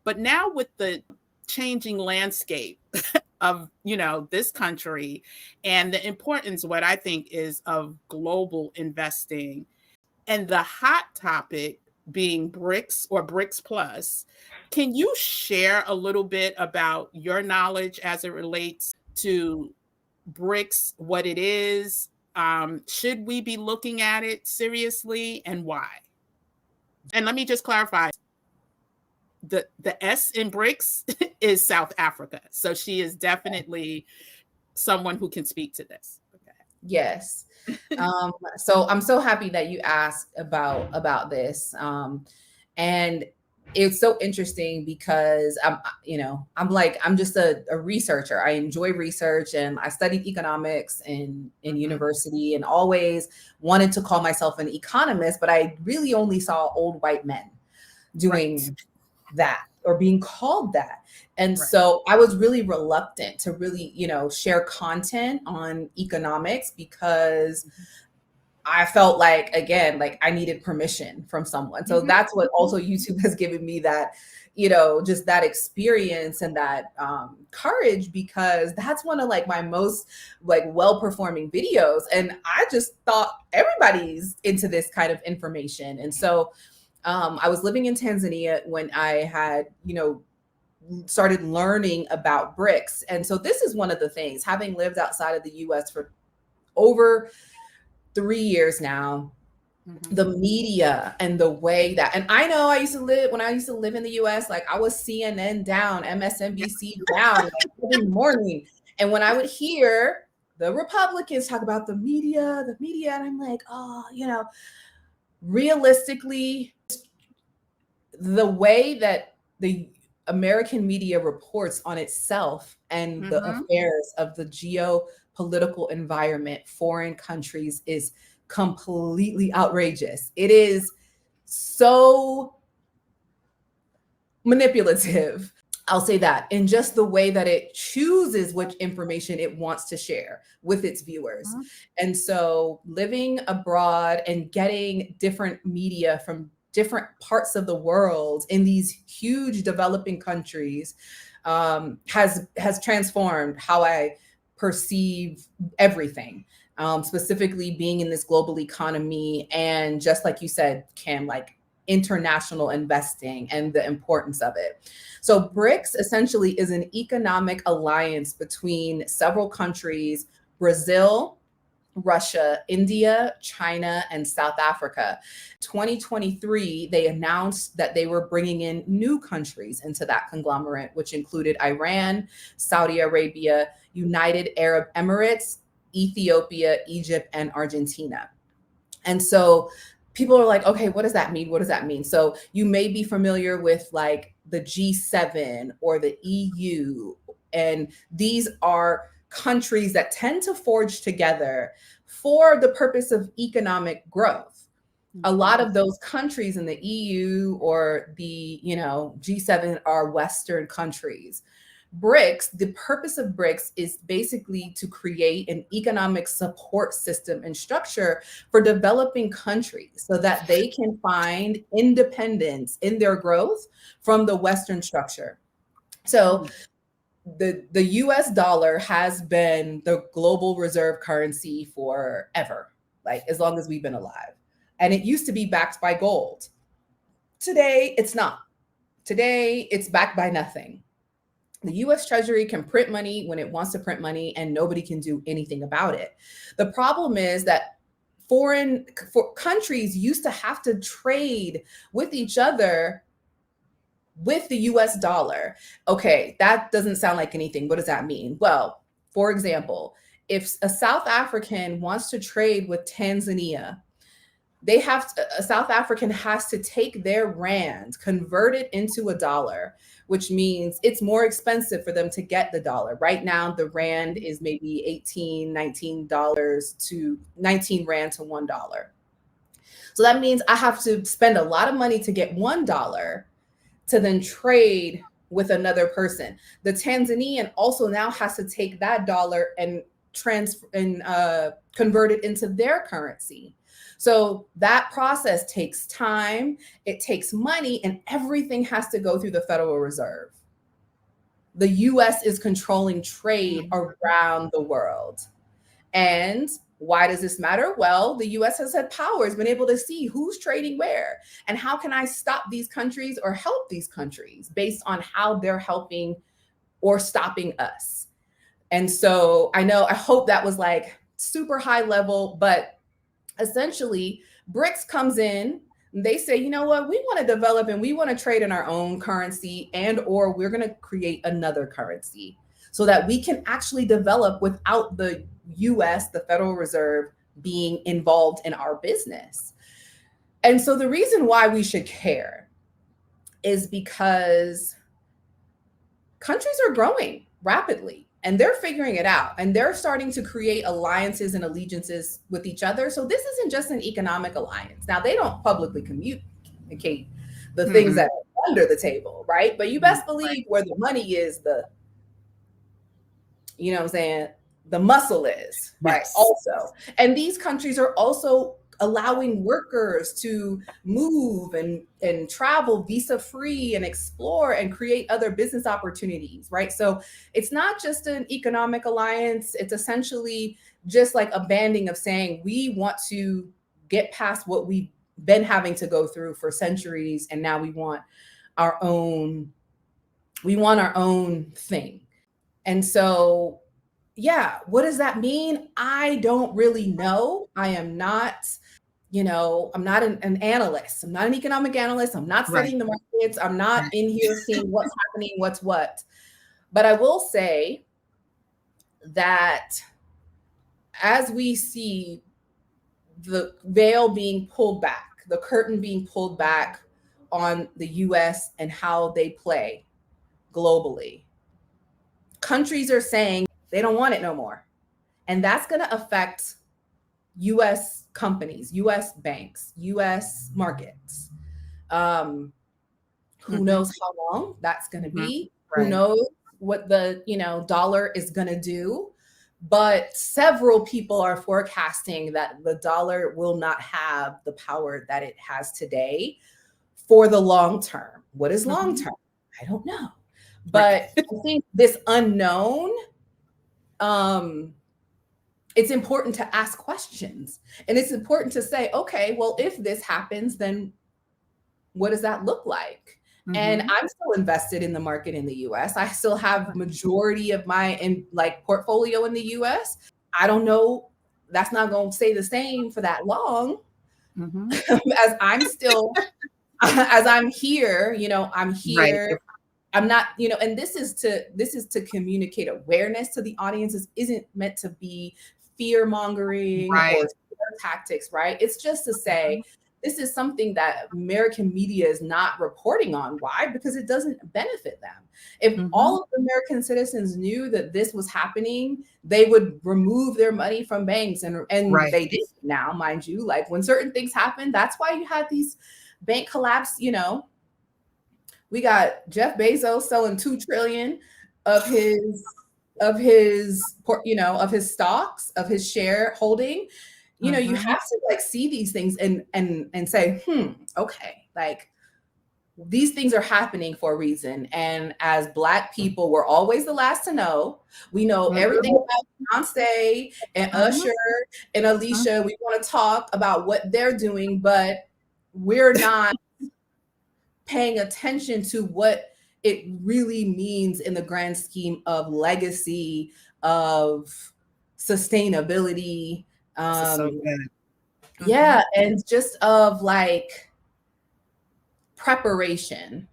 But now with the changing landscape of, this country and the importance, what I think is of global investing, and the hot topic being BRICS or BRICS Plus, can you share a little bit about your knowledge as it relates to BRICS, what it is? Should we be looking at it seriously, and why? And let me just clarify, the S in BRICS is South Africa. So she is definitely someone who can speak to this. Okay. Yes. So I'm so happy that you asked about this. And it's so interesting because I'm just a researcher. I enjoy research, and I studied economics in university, and always wanted to call myself an economist, but I really only saw old white men doing that or being called that. And so I was really reluctant to really, share content on economics because I felt like, again, like I needed permission from someone. So that's what also YouTube has given me, that, just that experience and that courage, because that's one of like my most like well-performing videos. And I just thought everybody's into this kind of information. And so I was living in Tanzania when I had, started learning about BRICS. And so this is one of the things, having lived outside of the US for over 3 years now, the media and the way that, and I know when I used to live in the US, like I was CNN down, MSNBC down like, every morning. And when I would hear the Republicans talk about the media, and I'm like, realistically, the way that the American media reports on itself and the affairs of the geopolitical environment, foreign countries, is completely outrageous. It is so manipulative. I'll say that, in just the way that it chooses which information it wants to share with its viewers. And so living abroad and getting different media from different parts of the world in these huge developing countries has transformed how I perceive everything, specifically being in this global economy. And just like you said, Kim, like international investing and the importance of it. So BRICS essentially is an economic alliance between several countries: Brazil, Russia, India, China, and South Africa. 2023, they announced that they were bringing in new countries into that conglomerate, which included Iran, Saudi Arabia, United Arab Emirates, Ethiopia, Egypt, and Argentina. And so people are like, okay, what does that mean? What does that mean? So you may be familiar with like the G7 or the EU, and these are countries that tend to forge together for the purpose of economic growth. A lot of those countries in the EU or the G7 are Western countries. BRICS, the purpose of BRICS is basically to create an economic support system and structure for developing countries so that they can find independence in their growth from the Western structure. So the US dollar has been the global reserve currency forever, like as long as we've been alive. And it used to be backed by gold. Today, it's not. Today, it's backed by nothing. The US Treasury can print money when it wants to print money, and nobody can do anything about it. The problem is that foreign countries used to have to trade with each other with the US dollar. Okay, that doesn't sound like anything. What does that mean? Well, for example, if a South African wants to trade with Tanzania, a South African has to take their rand, convert it into a dollar, which means it's more expensive for them to get the dollar. Right now, the rand is maybe $18, $19 rand to $1. So that means I have to spend a lot of money to get $1 to then trade with another person. The Tanzanian also now has to take that dollar and convert it into their currency. So that process takes time, it takes money, and everything has to go through the Federal Reserve. The US is controlling trade around the world. And why does this matter? Well, the US has had power, has been able to see who's trading where, and how can I stop these countries or help these countries based on how they're helping or stopping us. And so I hope that was like super high level, but essentially BRICS comes in, they say, you know what, we want to develop and we want to trade in our own currency, and or we're going to create another currency so that we can actually develop without the US, the Federal Reserve, being involved in our business. And so the reason why we should care is because countries are growing rapidly and they're figuring it out, and they're starting to create alliances and allegiances with each other. So this isn't just an economic alliance. Now, they don't publicly communicate the things that are under the table, right? But you best believe where the money is, you know what I'm saying, the muscle is, right? Yes. Also. And these countries are also allowing workers to move and travel visa free and explore and create other business opportunities, right? So it's not just an economic alliance. It's essentially just like a banding of saying, we want to get past what we've been having to go through for centuries. And now we want our own thing. And so, yeah, what does that mean? I don't really know. I am not, I'm not an analyst. I'm not an economic analyst. I'm not studying the markets. I'm not in here seeing what's happening, what's what. But I will say that as we see the veil being pulled back, the curtain being pulled back on the US and how they play globally, countries are saying they don't want it no more. And that's going to affect US companies, US banks, US markets. Who knows how long that's going to be? Who knows what the, dollar is going to do? But several people are forecasting that the dollar will not have the power that it has today for the long term. What is long term? I don't know. But I think this unknown, it's important to ask questions. And it's important to say, okay, well, if this happens, then what does that look like? And I'm still invested in the market in the US. I still have majority of my portfolio in the US. I don't know, that's not going to stay the same for that long. As I'm still, as I'm here, I'm here. Right. I'm not, and this is to communicate awareness to the audience. This isn't meant to be fear mongering or tactics, right? It's just to say, this is something that American media is not reporting on. Why? Because it doesn't benefit them. If all of the American citizens knew that this was happening, they would remove their money from banks. And they did now, mind you, like when certain things happen, that's why you had these bank collapse, we got Jeff Bezos selling $2 trillion of his stocks, of his shareholding. You have to see these things and say, okay, these things are happening for a reason. And as Black people, we're always the last to know. We know everything about Beyonce and Usher and Alicia. We want to talk about what they're doing, but we're not paying attention to what it really means in the grand scheme of legacy, of sustainability. So good. Yeah, and just of preparation.